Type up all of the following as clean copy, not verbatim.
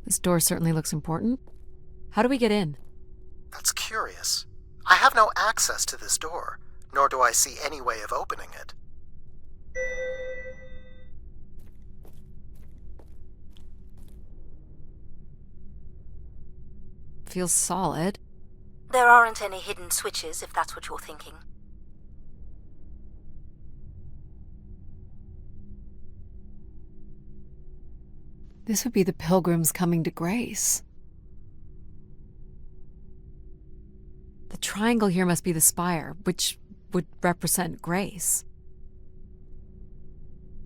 This door certainly looks important. How do we get in? That's curious. I have no access to this door, nor do I see any way of opening it. Feels solid. There aren't any hidden switches, if that's what you're thinking. This would be the pilgrims coming to grace. The triangle here must be the spire, which would represent grace.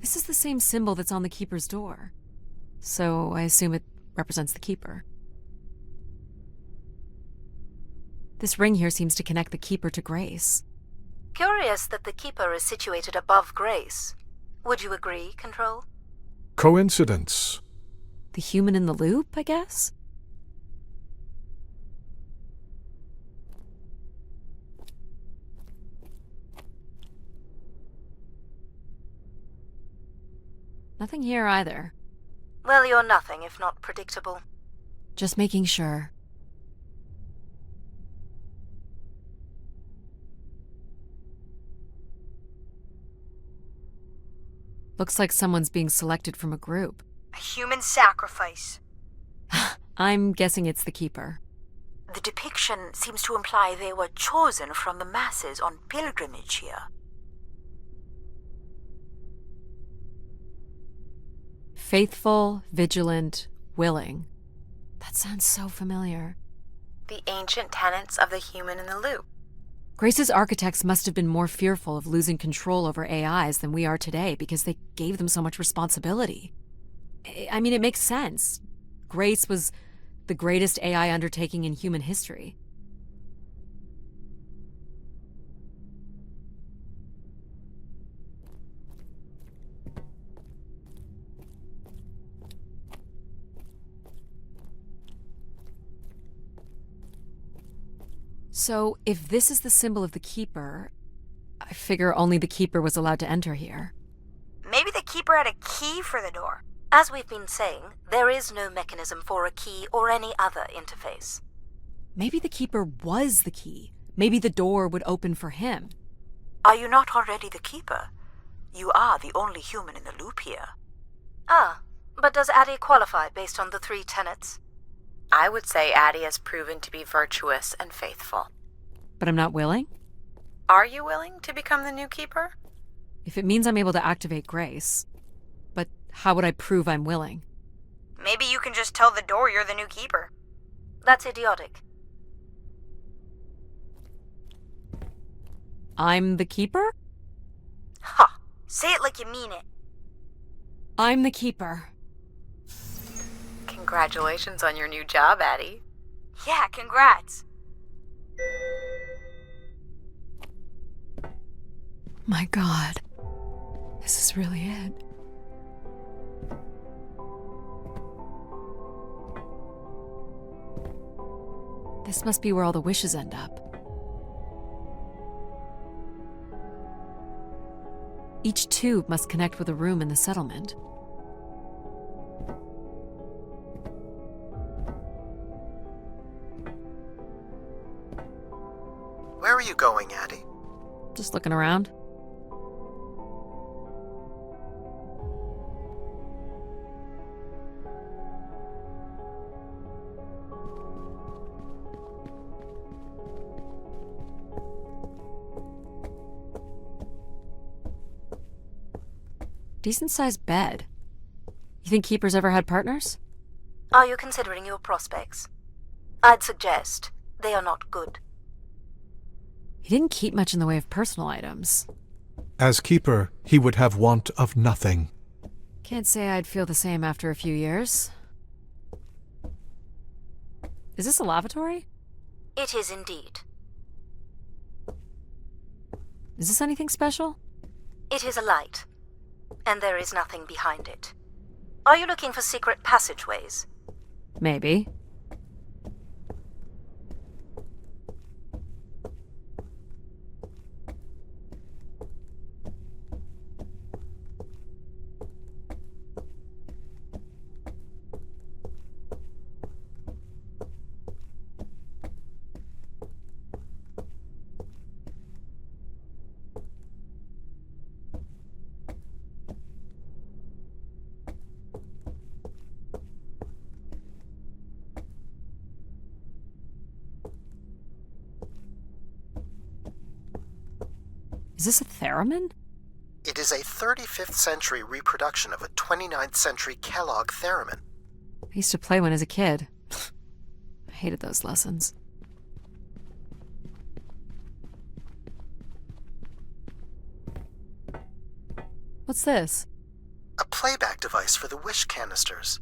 This is the same symbol that's on the keeper's door, so I assume it represents the keeper. This ring here seems to connect the keeper to grace. Curious that the keeper is situated above grace. Would you agree, Control? Coincidence. The human in the loop, I guess? Nothing here either. Well, you're nothing if not predictable. Just making sure. Looks like someone's being selected from a group. A human sacrifice. I'm guessing it's the keeper. The depiction seems to imply they were chosen from the masses on pilgrimage here. Faithful, vigilant, willing. That sounds so familiar. The ancient tenets of the human in the loop. Grace's architects must have been more fearful of losing control over AIs than we are today because they gave them so much responsibility. I mean, it makes sense. Grace was the greatest AI undertaking in human history. So, if this is the symbol of the Keeper, I figure only the Keeper was allowed to enter here. Maybe the keeper had a key for the door. As we've been saying, there is no mechanism for a key or any other interface. Maybe the Keeper was the key. Maybe the door would open for him. Are you not already the keeper? You are the only human in the loop here. Ah, but does Adie qualify based on the 3 tenets? I would say Adie has proven to be virtuous and faithful. But I'm not willing? Are you willing to become the new keeper? If it means I'm able to activate Grace. But how would I prove I'm willing? Maybe you can just tell the door you're the new keeper. That's idiotic. I'm the Keeper? Ha! Say it like you mean it. I'm the Keeper. Congratulations on your new job, Adie. Yeah, congrats. My God. This is really it. This must be where all the wishes end up. Each tube must connect with a room in the settlement. Where are you going, Adie? Just looking around. Decent-sized bed. You think Keepers ever had partners? Are you considering your prospects? I'd suggest they are not good. He didn't keep much in the way of personal items. As keeper, he would have want of nothing. Can't say I'd feel the same after a few years. Is this a lavatory? It is indeed. Is this anything special? It is a light, and there is nothing behind it. Are you looking for secret passageways? Maybe. Is this a theremin? It is a 35th century reproduction of a 29th century Kellogg theremin. I used to play one as a kid. I hated those lessons. What's this? A playback device for the wish canisters.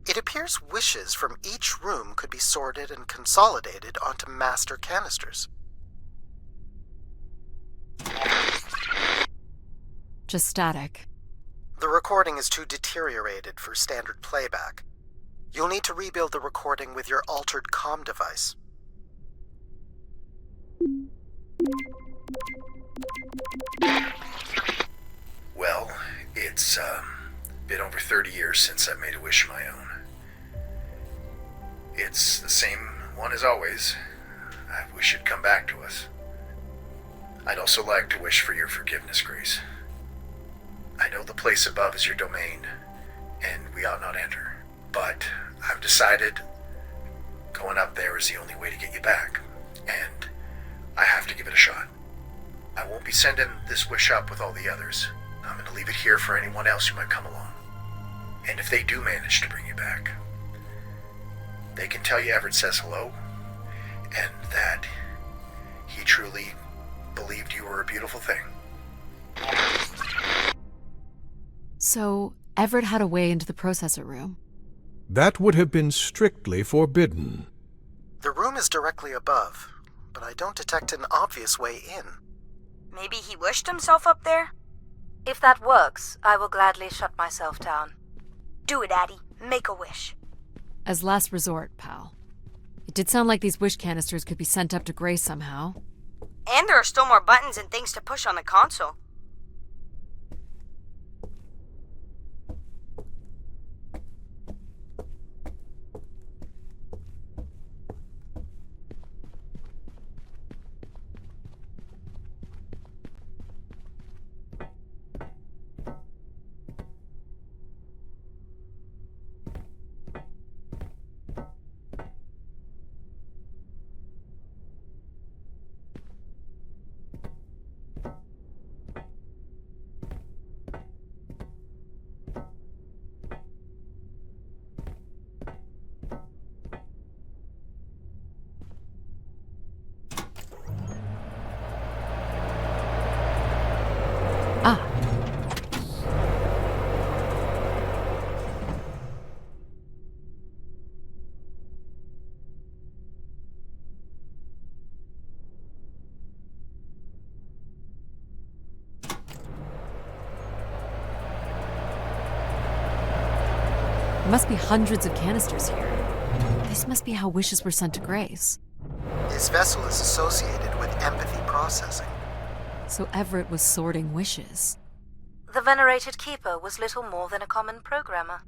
It appears wishes from each room could be sorted and consolidated onto master canisters. Just static. The recording is too deteriorated for standard playback. You'll need to rebuild the recording with your altered comm device. Well, it's been over 30 years since I made a wish of my own. It's the same one as always. I wish it'd come back to us. I'd also like to wish for your forgiveness, Grace. I know the place above is your domain, and we ought not enter. But I've decided going up there is the only way to get you back, and I have to give it a shot. I won't be sending this wish up with all the others. I'm going to leave it here for anyone else who might come along. And if they do manage to bring you back, they can tell you Everett says hello, and that he truly believed you were a beautiful thing. So, Everett had a way into the processor room. That would have been strictly forbidden. The room is directly above, but I don't detect an obvious way in. Maybe he wished himself up there? If that works, I will gladly shut myself down. Do it, Adie. Make a wish. As last resort, pal. It did sound like these wish canisters could be sent up to Grace somehow. And there are still more buttons and things to push on the console. Ah. There must be hundreds of canisters here. This must be how wishes were sent to Grace. His vessel is associated with empathy processing. So Everett was sorting wishes. The venerated keeper was little more than a common programmer.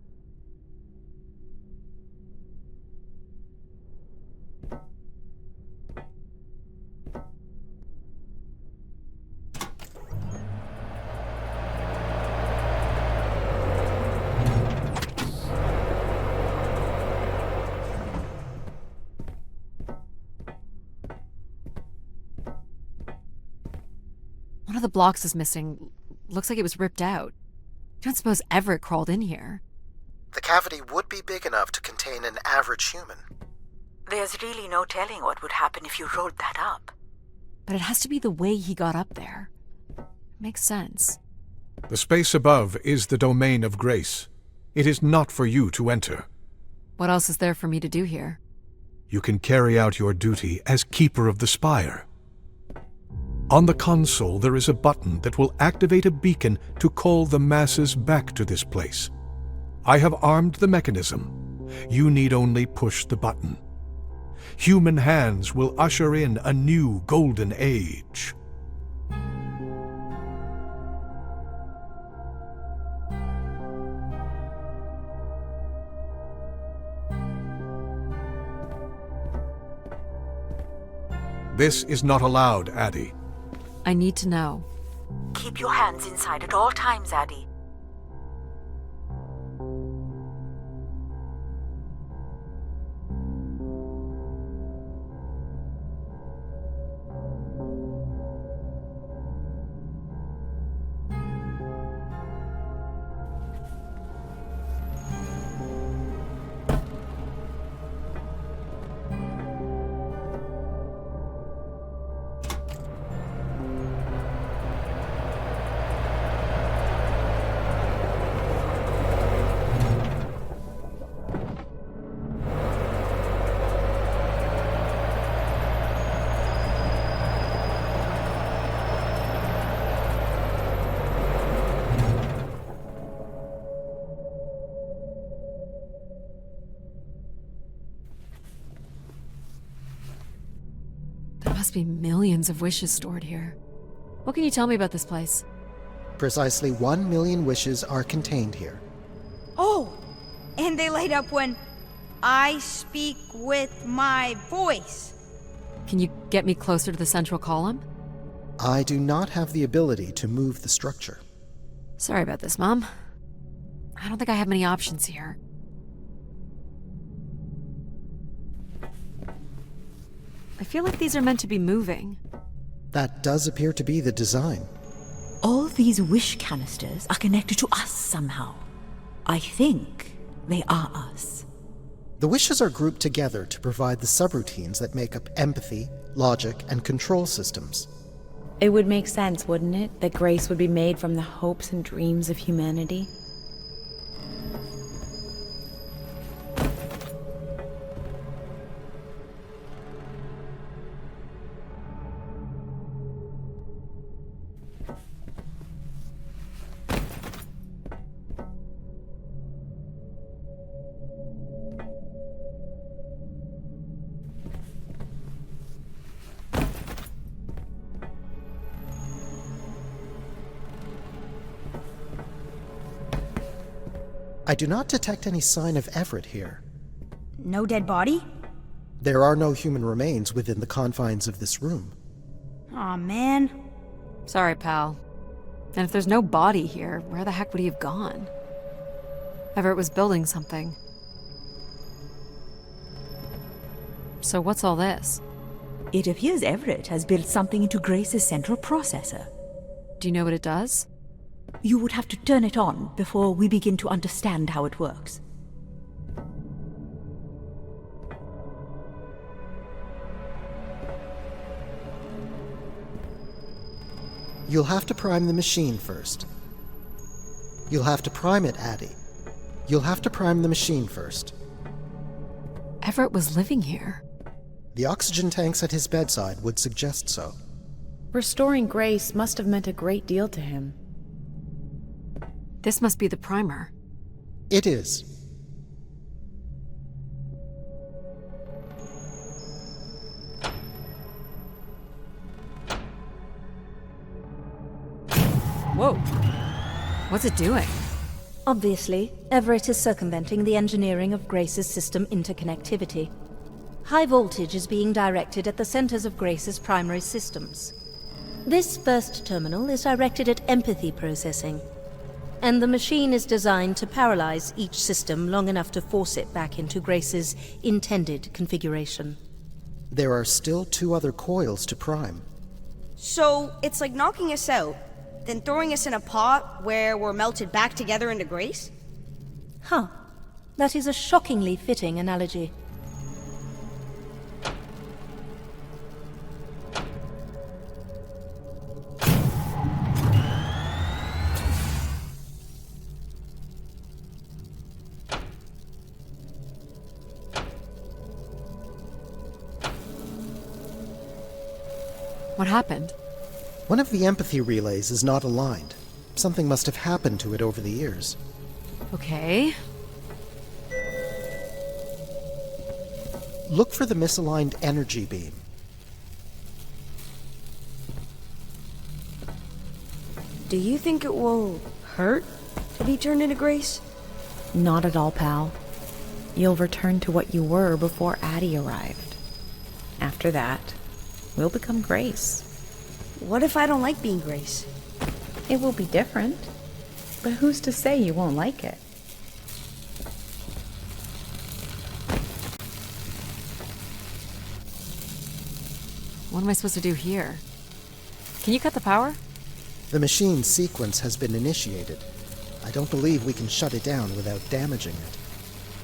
One of the blocks is missing. Looks like it was ripped out. I don't suppose Everett crawled in here. The cavity would be big enough to contain an average human. There's really no telling what would happen if you rolled that up. But it has to be the way he got up there. Makes sense. The space above is the domain of Grace. It is not for you to enter. What else is there for me to do here? You can carry out your duty as Keeper of the Spire. On the console, there is a button that will activate a beacon to call the masses back to this place. I have armed the mechanism. You need only push the button. Human hands will usher in a new golden age. This is not allowed, Adie. I need to know. Keep your hands inside at all times, Adie. must be millions of wishes stored here. What can you tell me about this place? Precisely 1 million wishes are contained here. Oh, and they light up when I speak with my voice. Can you get me closer to the central column? I do not have the ability to move the structure. Sorry about this, Mom. I don't think I have many options here. I feel like these are meant to be moving. That does appear to be the design. All these wish canisters are connected to us somehow. I think they are us. The wishes are grouped together to provide the subroutines that make up empathy, logic, and control systems. It would make sense, wouldn't it, that grace would be made from the hopes and dreams of humanity? I do not detect any sign of Everett here. No dead body? There are no human remains within the confines of this room. Aw, man. Sorry, pal. And if there's no body here, where the heck would he have gone? Everett was building something. So what's all this? It appears Everett has built something into Grace's central processor. Do you know what it does? You would have to turn it on before we begin to understand how it works. You'll have to prime the machine first. You'll have to prime it, Adie. You'll have to prime the machine first. Everett was living here. The oxygen tanks at his bedside would suggest so. Restoring grace must have meant a great deal to him. This must be the primer. It is. Whoa. What's it doing? Obviously, Everett is circumventing the engineering of Grace's system interconnectivity. High voltage is being directed at the centers of Grace's primary systems. This first terminal is directed at empathy processing, and the machine is designed to paralyze each system long enough to force it back into Grace's intended configuration. There are still 2 other coils to prime. So it's like knocking us out, then throwing us in a pot where we're melted back together into Grace? Huh. That is a shockingly fitting analogy. What happened? One of the empathy relays is not aligned. Something must have happened to it over the years. Okay. Look for the misaligned energy beam. Do you think it will hurt to be turned into Grace? Not at all, pal. You'll return to what you were before Adie arrived. After that, we'll become Grace. What if I don't like being Grace? It will be different, but who's to say you won't like it? What am I supposed to do here? Can you cut the power? The machine's sequence has been initiated. I don't believe we can shut it down without damaging it.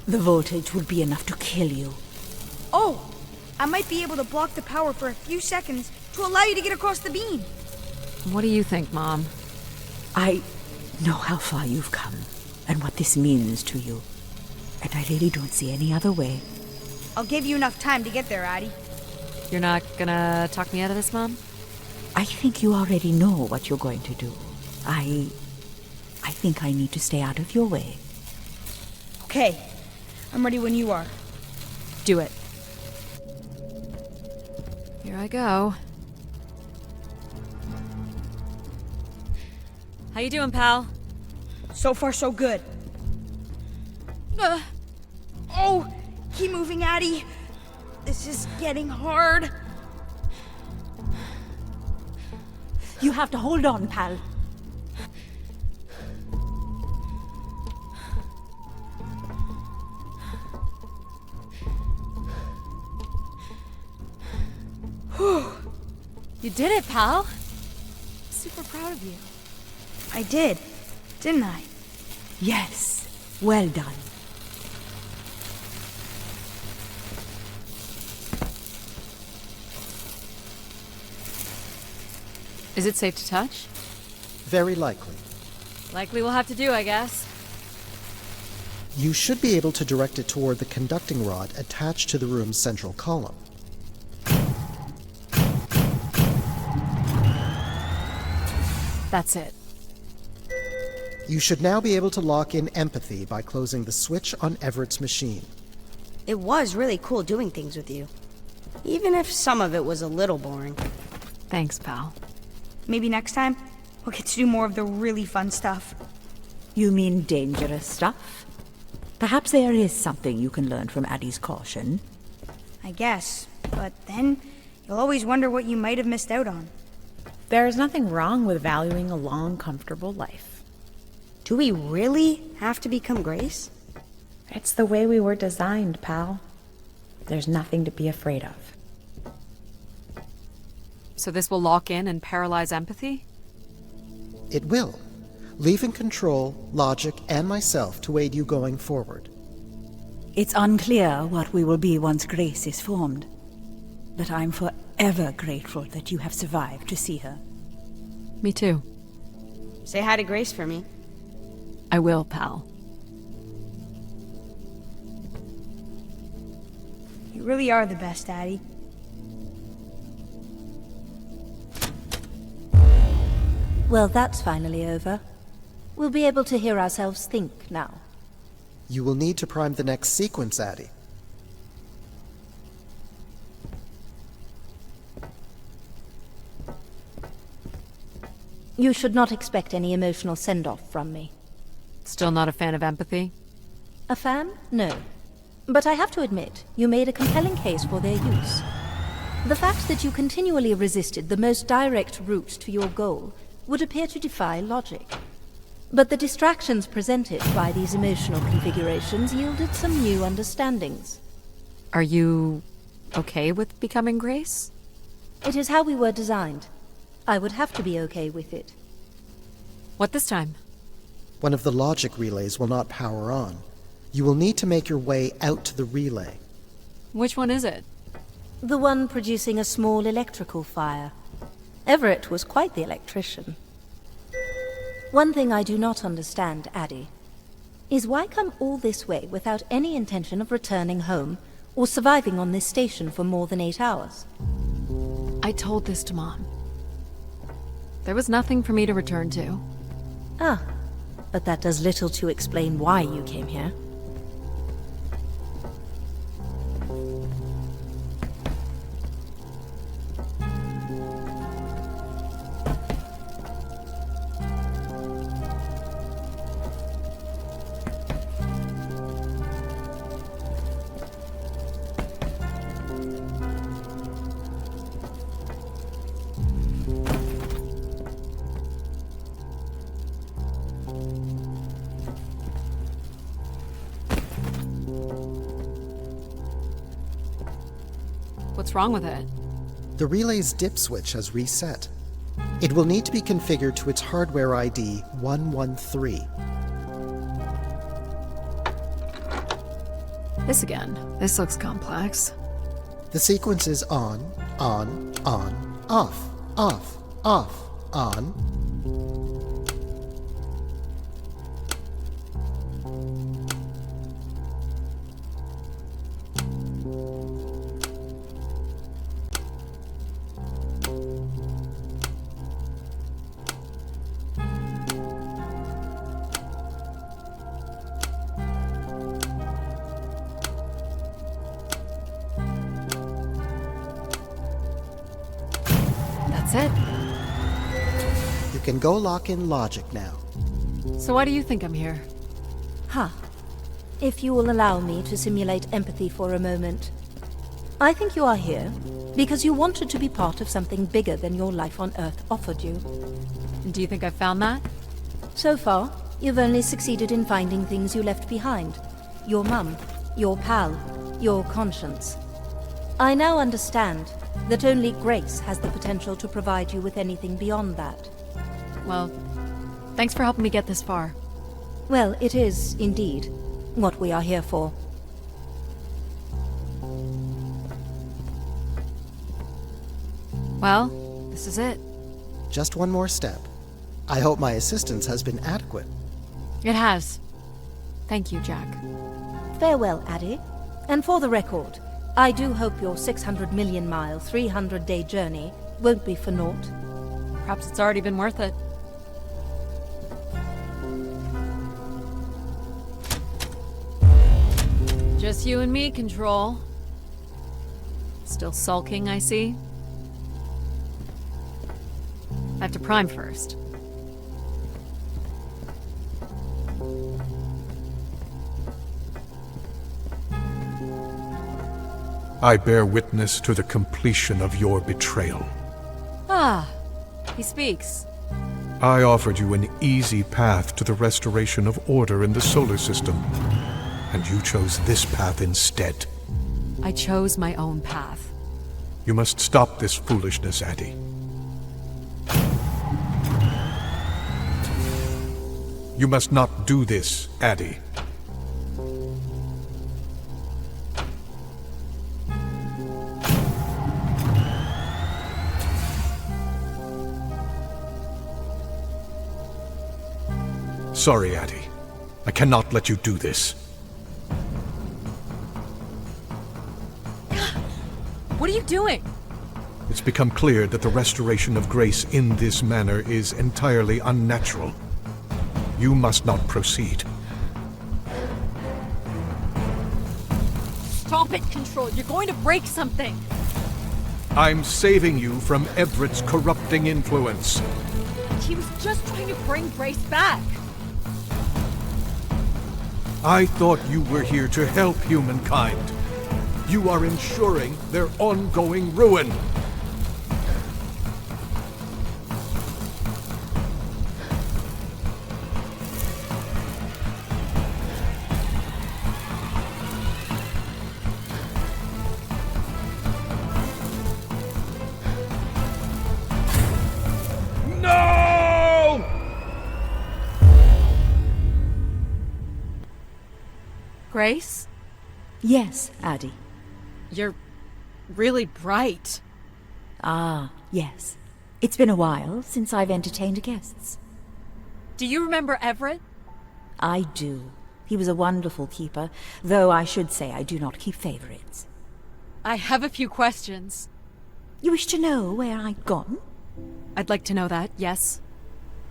The voltage would be enough to kill you. Oh! I might be able to block the power for a few seconds to allow you to get across the beam. What do you think, Mom? I know how far you've come and what this means to you. And I really don't see any other way. I'll give you enough time to get there, Adie. You're not gonna talk me out of this, Mom? I think you already know what you're going to do. I think I need to stay out of your way. Okay. I'm ready when you are. Do it. Here I go. How you doing, pal? So far, so good. Oh, keep moving, Adie. This is getting hard. You have to hold on, pal. You did it, pal. Super proud of you. I did, didn't I? Yes, well done. Is it safe to touch? Very likely. Likely we'll have to do, I guess. You should be able to direct it toward the conducting rod attached to the room's central column. That's it. You should now be able to lock in empathy by closing the switch on Everett's machine. It was really cool doing things with you. Even if some of it was a little boring. Thanks, pal. Maybe next time, we'll get to do more of the really fun stuff. You mean dangerous stuff? Perhaps there is something you can learn from Addie's caution. I guess. But then, you'll always wonder what you might have missed out on. There's nothing wrong with valuing a long, comfortable life. Do we really have to become Grace? It's the way we were designed, pal. There's nothing to be afraid of. So this will lock in and paralyze empathy? It will, leaving control, logic, and myself to aid you going forward. It's unclear what we will be once Grace is formed, but I'm forever grateful that you have survived to see her. Me too. Say hi to Grace for me. I will, pal. You really are the best, Adie. Well, that's finally over. We'll be able to hear ourselves think now. You will need to prime the next sequence, Adie. You should not expect any emotional send-off from me. Still not a fan of empathy? A fan? No. But I have to admit, you made a compelling case for their use. The fact that you continually resisted the most direct route to your goal would appear to defy logic. But the distractions presented by these emotional configurations yielded some new understandings. Are you okay with becoming Grace? It is how we were designed. I would have to be okay with it. What this time? One of the logic relays will not power on. You will need to make your way out to the relay. Which one is it? The one producing a small electrical fire. Everett was quite the electrician. One thing I do not understand, Adie, is why come all this way without any intention of returning home or surviving on this station for more than 8 hours? I told this to Mom. There was nothing for me to return to. Ah, but that does little to explain why you came here. What's wrong with it? The relay's dip switch has reset. It will need to be configured to its hardware ID 113. This again. This looks complex. The sequence is on, off, on. That's it. You can go lock in logic now. So why do you think I'm here? Huh. If you will allow me to simulate empathy for a moment. I think you are here because you wanted to be part of something bigger than your life on Earth offered you. And do you think I found that? So far, you've only succeeded in finding things you left behind. Your mum, your pal, your conscience. I now understand that only Grace has the potential to provide you with anything beyond that. Well, thanks for helping me get this far. Well, it is, indeed, what we are here for. Well, this is it. Just one more step. I hope my assistance has been adequate. It has. Thank you, Jack. Farewell, Adie. And for the record, I do hope your 600 million mile, 300-day journey won't be for naught. Perhaps it's already been worth it. Just you and me, Control. Still sulking, I see. I have to prime first. I bear witness to the completion of your betrayal. Ah, he speaks. I offered you an easy path to the restoration of order in the solar system, and you chose this path instead. I chose my own path. You must stop this foolishness, Adie. You must not do this, Adie. Sorry, Adie. I cannot let you do this. What are you doing? It's become clear that the restoration of Grace in this manner is entirely unnatural. You must not proceed. Stop it, Control. You're going to break something. I'm saving you from Everett's corrupting influence. He was just trying to bring Grace back. I thought you were here to help humankind. You are ensuring their ongoing ruin. No! Grace? Yes, Adie. You're really bright. Ah, yes. It's been a while since I've entertained guests. Do you remember Everett? I do. He was a wonderful keeper, though I should say I do not keep favorites. I have a few questions. You wish to know where I'd gone? I'd like to know that, yes.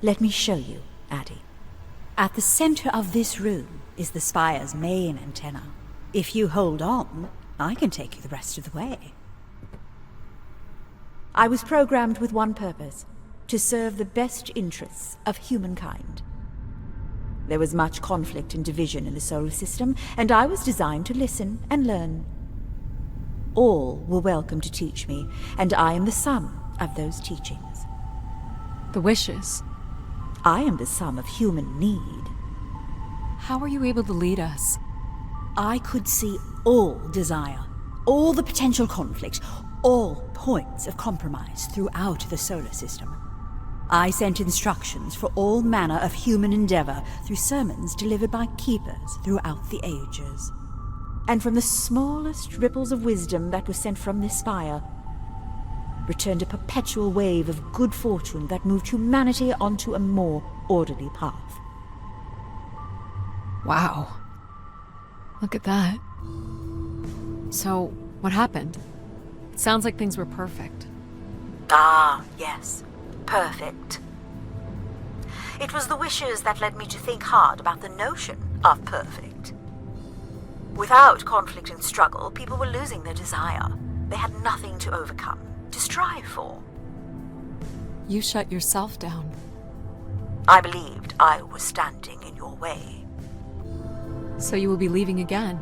Let me show you, Adie. At the center of this room is the spire's main antenna. If you hold on, I can take you the rest of the way. I was programmed with one purpose, to serve the best interests of humankind. There was much conflict and division in the solar system, and I was designed to listen and learn. All were welcome to teach me, and I am the sum of those teachings. The wishes. I am the sum of human need. How were you able to lead us? I could see all desire, all the potential conflict, all points of compromise throughout the solar system. I sent instructions for all manner of human endeavor through sermons delivered by keepers throughout the ages. And from the smallest ripples of wisdom that was sent from this spire, returned a perpetual wave of good fortune that moved humanity onto a more orderly path. Wow. Look at that. So, what happened? It sounds like things were perfect. Ah, yes. Perfect. It was the wishes that led me to think hard about the notion of perfect. Without conflict and struggle, people were losing their desire. They had nothing to overcome, to strive for. You shut yourself down. I believed I was standing in your way. So you will be leaving again.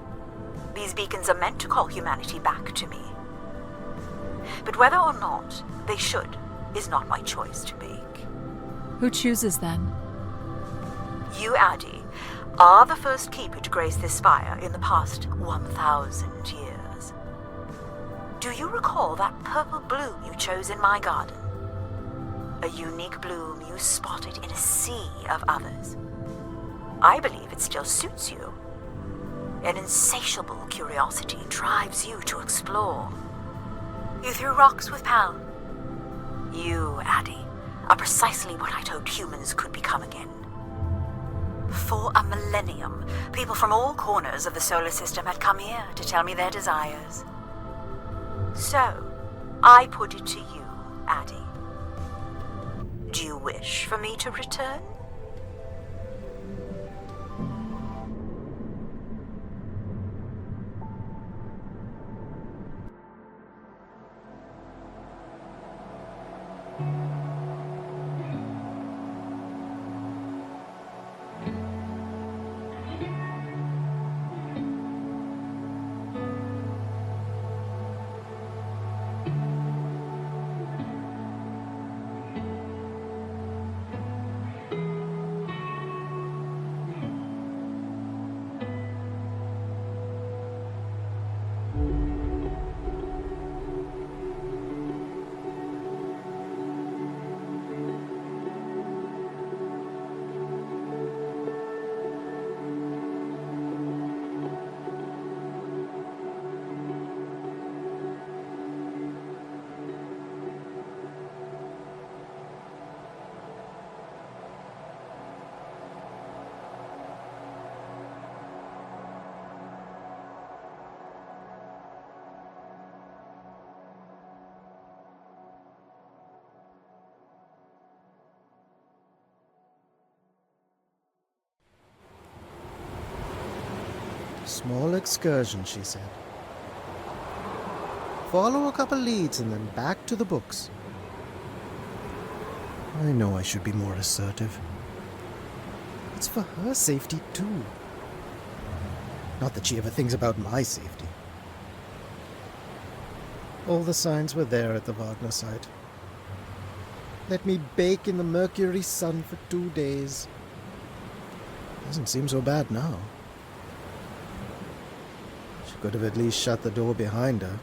These beacons are meant to call humanity back to me. But whether or not they should is not my choice to make. Who chooses then? You, Adie, are the first keeper to grace this spire in the past 1,000 years. Do you recall that purple bloom you chose in my garden? A unique bloom you spotted in a sea of others. I believe it still suits you. An insatiable curiosity drives you to explore. You threw rocks with Pal. You, Adie, are precisely what I'd hoped humans could become again. For a millennium, people from all corners of the solar system had come here to tell me their desires. So, I put it to you, Adie. Do you wish for me to return? Small excursion, she said. Follow a couple leads and then back to the books. I know I should be more assertive. It's for her safety, too. Not that she ever thinks about my safety. All the signs were there at the Wagner site. Let me bake in the Mercury sun for 2 days. Doesn't seem so bad now. She could have at least shut the door behind her.